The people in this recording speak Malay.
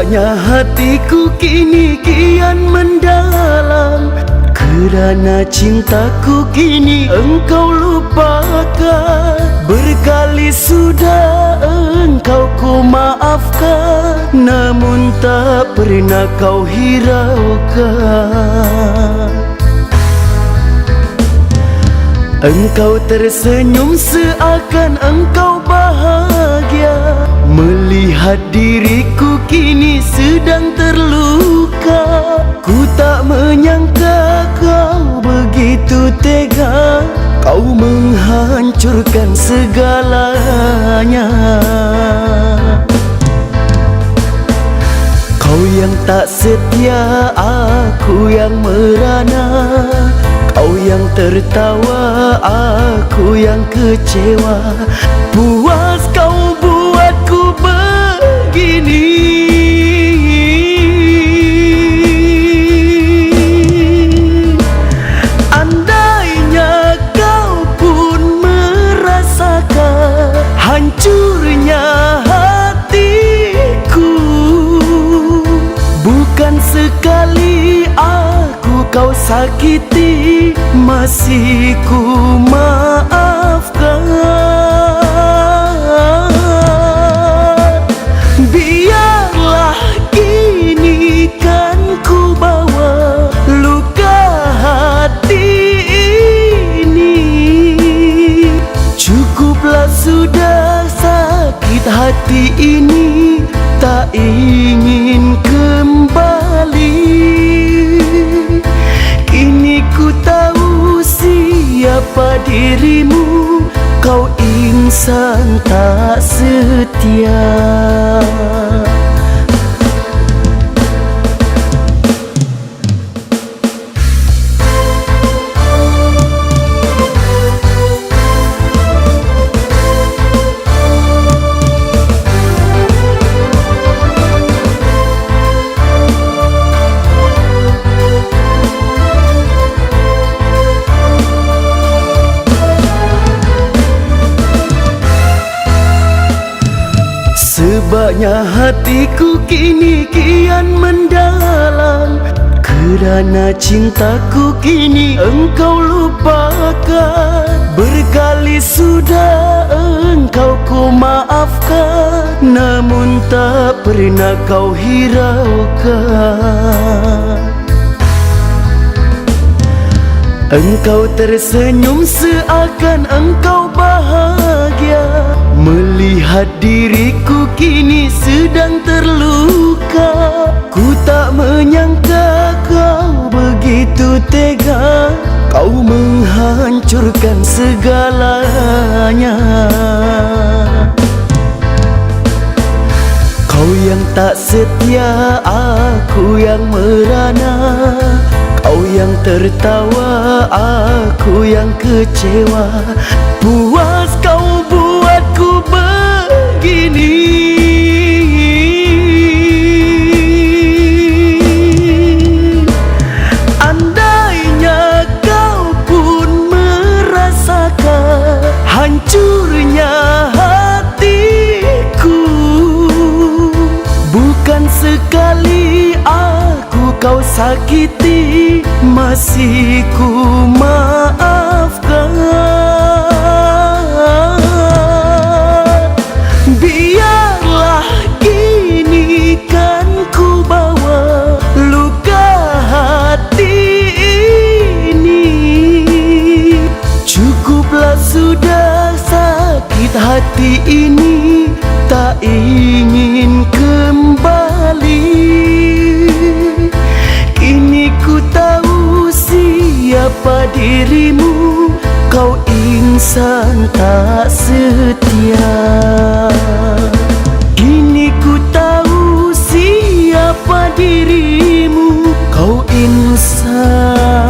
Sebabnya hatiku kini kian mendalam, kerana cintaku kini engkau lupakan. Berkali sudah engkau ku maafkan, namun tak pernah kau hiraukan. Engkau tersenyum seakan engkau bahagia, melihat diriku kini sedang terluka. Ku tak menyangka kau begitu tega, kau menghancurkan segalanya. Kau yang tak setia, aku yang merana. Kau yang tertawa, aku yang kecewa. Puas kau buatku begini. Andainya kau pun merasakan hancurnya hatiku, bukan sekali aku kau sakiti, masih ku maafkan. Biarlah kini kan ku bawa luka hati ini. Cukuplah sudah sakit hati ini, tak ingin kembali. Kini ku tahu siapa dirimu, kau insan tak setia. Sebabnya hatiku kini kian mendalam, kerana cintaku kini engkau lupakan. Berkali sudah engkau ku maafkan, namun tak pernah kau hiraukan. Engkau tersenyum seakan engkau bahagia, melihat diriku kini sedang terluka. Ku tak menyangka kau begitu tega, kau menghancurkan segalanya. Kau yang tak setia, aku yang merana. Kau yang tertawa, aku yang kecewa. Puas kau buatku begini. Andainya kau pun merasakan hancurnya hatiku, bukan sekali aku kau sakiti, masih ku maafkan. Biarlah kini kan ku bawa luka hati ini. Cukuplah sudah sakit hati ini, tak ingin kembali. Kini ku tahu siapa dirimu, kau insan tak setia. Kini ku tahu siapa dirimu, kau insan